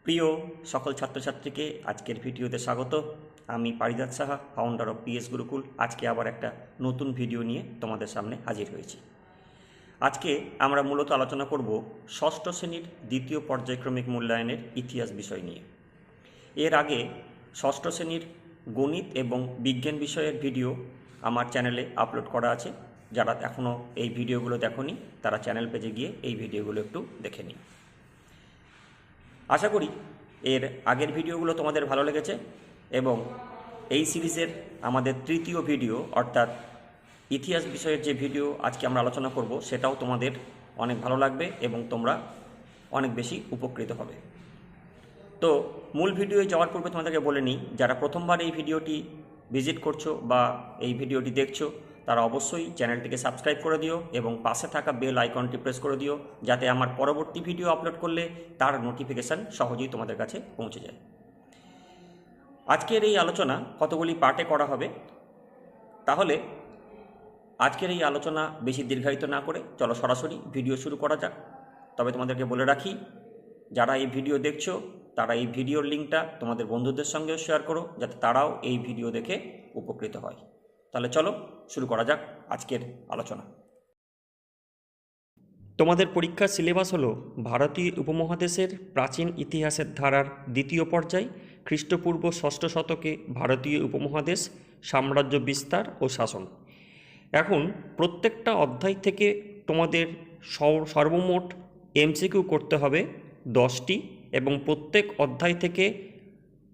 প্রিয় সকল ছাত্রছাত্রীকে আজকের ভিডিওতে স্বাগত। আমি Parijat Saha, founder of PS Gurukul. আজকে আবার একটা নতুন ভিডিও নিয়ে তোমাদের সামনে হাজির হয়েছি। আজকে আমরা মূলত আলোচনা করব ষষ্ঠ শ্রেণীর দ্বিতীয় পর্যায়ক্রমিক মূল্যায়নের ইতিহাস বিষয় নিয়ে। এর আগে ষষ্ঠ শ্রেণীর গণিত এবং বিজ্ঞান বিষয়ের ভিডিও আমার চ্যানেলে আপলোড করা আছে। যারা এখনও এই ভিডিওগুলো দেখোনি তারা চ্যানেল পেজে গিয়ে এই ভিডিওগুলো একটু দেখে নিই। আশা করি এর আগের ভিডিওগুলো তোমাদের ভালো লেগেছে এবং এই সিরিজের আমাদের তৃতীয় ভিডিও অর্থাৎ ইতিহাস বিষয়ের যে ভিডিও আজকে আমরা আলোচনা করব সেটাও তোমাদের অনেক ভালো লাগবে এবং তোমরা অনেক বেশি উপকৃত হবে। তো মূল ভিডিওয়ে যাওয়ার পূর্বে তোমাদেরকে বলে নিই, যারা প্রথমবার এই ভিডিওটি ভিজিট করছো বা এই ভিডিওটি দেখছো তারা অবশ্যই চ্যানেলটিকে সাবস্ক্রাইব করে দিও এবং পাশে থাকা বেল আইকনটি প্রেস করে দিও, যাতে আমার পরবর্তী ভিডিও আপলোড করলে তার নোটিফিকেশান সহজেই তোমাদের কাছে পৌঁছে যায়। আজকের এই আলোচনা কতগুলি পার্টে করা হবে, তাহলে আজকের এই আলোচনা বেশি দীর্ঘায়িত না করে চলো সরাসরি ভিডিও শুরু করা যাক। তবে তোমাদেরকে বলে রাখি, যারা এই ভিডিও দেখছো তারা এই ভিডিওর লিঙ্কটা তোমাদের বন্ধুদের সঙ্গেও শেয়ার করো, যাতে তারাও এই ভিডিও দেখে উপকৃত হয়। তাহলে চলো শুরু করা যাক আজকের আলোচনা। তোমাদের পরীক্ষার সিলেবাস হলো ভারতীয় উপমহাদেশের প্রাচীন ইতিহাসের ধারার দ্বিতীয় পর্যায়, খ্রিস্টপূর্ব ষষ্ঠ শতকে ভারতীয় উপমহাদেশ, সাম্রাজ্য বিস্তার ও শাসন। এখন প্রত্যেকটা অধ্যায় থেকে তোমাদের সর্বমোট এমসিকিউ করতে হবে 10টি এবং প্রত্যেক অধ্যায় থেকে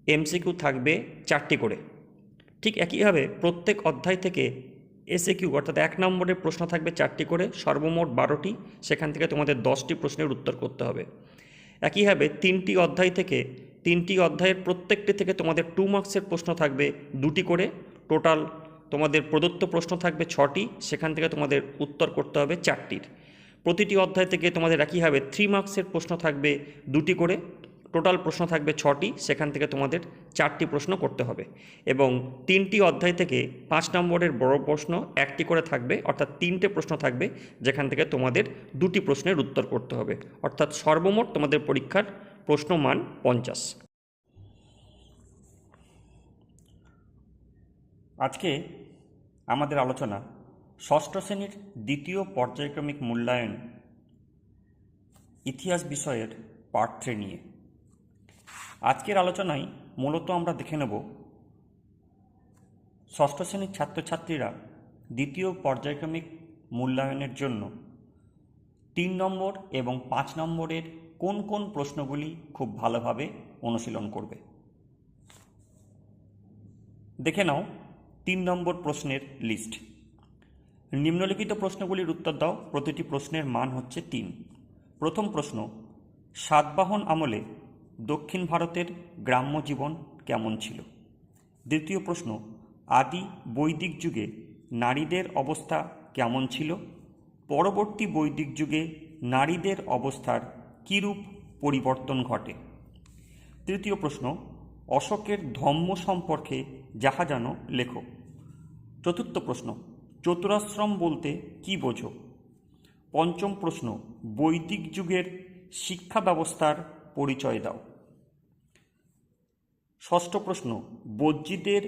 এমসিকিউ থাকবে 4টি করে। ঠিক একইভাবে প্রত্যেক অধ্যায় থেকে এসএকিউ অর্থাৎ 1 নম্বরের প্রশ্ন থাকবে 4টি করে, সর্বমোট 12টি। সেখান থেকে তোমাদের 10টি প্রশ্নের উত্তর করতে হবে। একইভাবে 3টি অধ্যায় থেকে 3টি অধ্যায়ের প্রত্যেকটি থেকে তোমাদের 2 মার্কসের প্রশ্ন থাকবে 2টি করে। টোটাল তোমাদের প্রদত্ত প্রশ্ন থাকবে 6টি, সেখান থেকে তোমাদের উত্তর করতে হবে 4টির। প্রতিটি অধ্যায় থেকে তোমাদের একইভাবে 3 মার্কসের প্রশ্ন থাকবে 2টি করে। টোটাল প্রশ্ন থাকবে 6টি, সেখান থেকে তোমাদের 4টি প্রশ্ন করতে হবে এবং 3টি অধ্যায় থেকে 5 নম্বরের বড় প্রশ্ন 1টি করে থাকবে, অর্থাৎ 3টে প্রশ্ন থাকবে যেখান থেকে তোমাদের 2টি প্রশ্নের উত্তর করতে হবে। অর্থাৎ সর্বমোট তোমাদের পরীক্ষার প্রশ্ন মান 50। আজকে আমাদের আলোচনা ষষ্ঠ শ্রেণীর দ্বিতীয় পর্যায়ক্রমিক মূল্যায়ন ইতিহাস বিষয়ের পার্ট 3 নিয়ে। আজকের আলোচনায় মূলত আমরা দেখে নেব ষষ্ঠ শ্রেণীর ছাত্রছাত্রীরা দ্বিতীয় পর্যায়ক্রমিক মূল্যায়নের জন্য 3 নম্বর এবং 5 নম্বরের কোন কোন প্রশ্নগুলি খুব ভালোভাবে অনুশীলন করবে। দেখে নাও 3 নম্বর প্রশ্নের লিস্ট। নিম্নলিখিত প্রশ্নগুলির উত্তর দাও। প্রতিটি প্রশ্নের মান হচ্ছে 3। প্রথম প্রশ্ন, সাতবাহন আমলে দক্ষিণ ভারতের গ্রাম্য জীবন কেমন ছিল? দ্বিতীয় প্রশ্ন, আদি বৈদিক যুগে নারীদের অবস্থা কেমন ছিল? পরবর্তী বৈদিক যুগে নারীদের অবস্থার কীরূপ পরিবর্তন ঘটে? তৃতীয় প্রশ্ন, অশোকের ধম্ম সম্পর্কে যাহা জানো লেখো। চতুর্থ প্রশ্ন, চতুরাশ্রম বলতে কি বোঝো? পঞ্চম প্রশ্ন, বৈদিক যুগের শিক্ষা ব্যবস্থার পরিচয় দাও। ষষ্ঠ প্রশ্ন, বজ্জীদের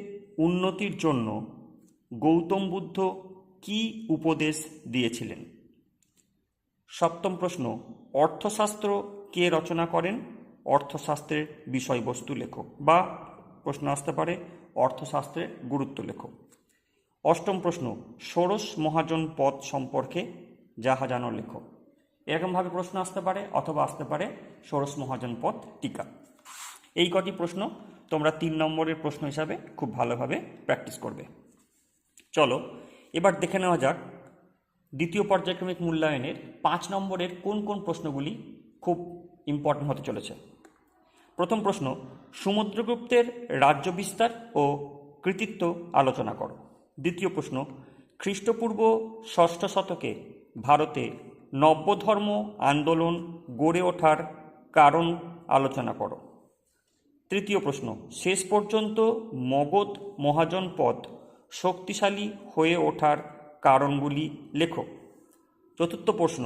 উন্নতির জন্য গৌতম বুদ্ধ কি উপদেশ দিয়েছিলেন? সপ্তম প্রশ্ন, অর্থশাস্ত্র কে রচনা করেন? অর্থশাস্ত্রের বিষয়বস্তু লেখো, বা প্রশ্ন আসতে পারে অর্থশাস্ত্রের গুরুত্ব লেখো। অষ্টম প্রশ্ন, ষোড়শ মহাজন পদ সম্পর্কে যাহা জানো লেখো। এরকমভাবে প্রশ্ন আসতে পারে, অথবা আসতে পারে ষোড়শ মহাজন পদ টিকা। এই কটি প্রশ্ন তোমরা 3 নম্বরের প্রশ্ন হিসাবে খুব ভালোভাবে প্র্যাকটিস করবে। চলো এবার দেখে নেওয়া যাক দ্বিতীয় পর্যায়ক্রমিক মূল্যায়নের 5 নম্বরের কোন কোন প্রশ্নগুলি খুব ইম্পর্টেন্ট হতে চলেছে। প্রথম প্রশ্ন, সমুদ্রগুপ্তের রাজ্য বিস্তার ও কৃতিত্ব আলোচনা করো। দ্বিতীয় প্রশ্ন, খ্রিস্টপূর্ব ষষ্ঠ শতকে ভারতে নব্যধর্ম আন্দোলন গড়ে ওঠার কারণ আলোচনা করো। তৃতীয় প্রশ্ন, শেষ পর্যন্ত মগধ মহাজন পদ শক্তিশালী হয়ে ওঠার কারণগুলি লেখো। চতুর্থ প্রশ্ন,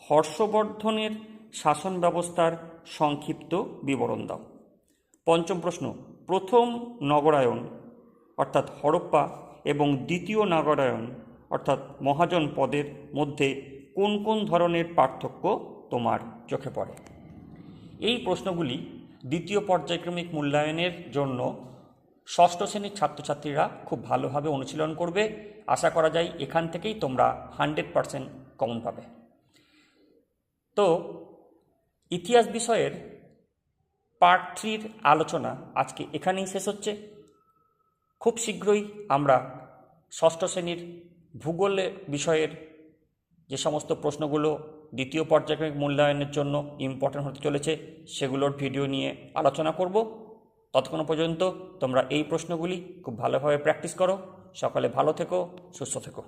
হর্ষবর্ধনের শাসন ব্যবস্থার সংক্ষিপ্ত বিবরণ দাও। পঞ্চম প্রশ্ন, প্রথম নগরায়ন অর্থাৎ হরপ্পা এবং দ্বিতীয় নগরায়ন অর্থাৎ মহাজনপদের মধ্যে কোন কোন ধরনের পার্থক্য তোমার চোখে পড়ে? এই প্রশ্নগুলি দ্বিতীয় পর্যায়ক্রমিক মূল্যায়নের জন্য ষষ্ঠ শ্রেণীর ছাত্রছাত্রীরা খুব ভালোভাবে অনুশীলন করবে। আশা করা যায় এখান থেকেই তোমরা 100% কমন পাবে। তো ইতিহাস বিষয়ের পার্ট 3 আলোচনা আজকে এখানেই শেষ হচ্ছে। খুব শীঘ্রই আমরা ষষ্ঠ শ্রেণীর ভূগোল বিষয়ের যে সমস্ত প্রশ্নগুলো দ্বিতীয় পর্যায়ক্রমিক মূল্যায়নের জন্য ইম্পর্ট্যান্ট হতে চলেছে সেগুলোর ভিডিও নিয়ে আলোচনা করব। ততক্ষণ পর্যন্ত তোমরা এই প্রশ্নগুলি খুব ভালোভাবে প্র্যাকটিস করো। সকলে ভালো থেকো, সুস্থ থেকো।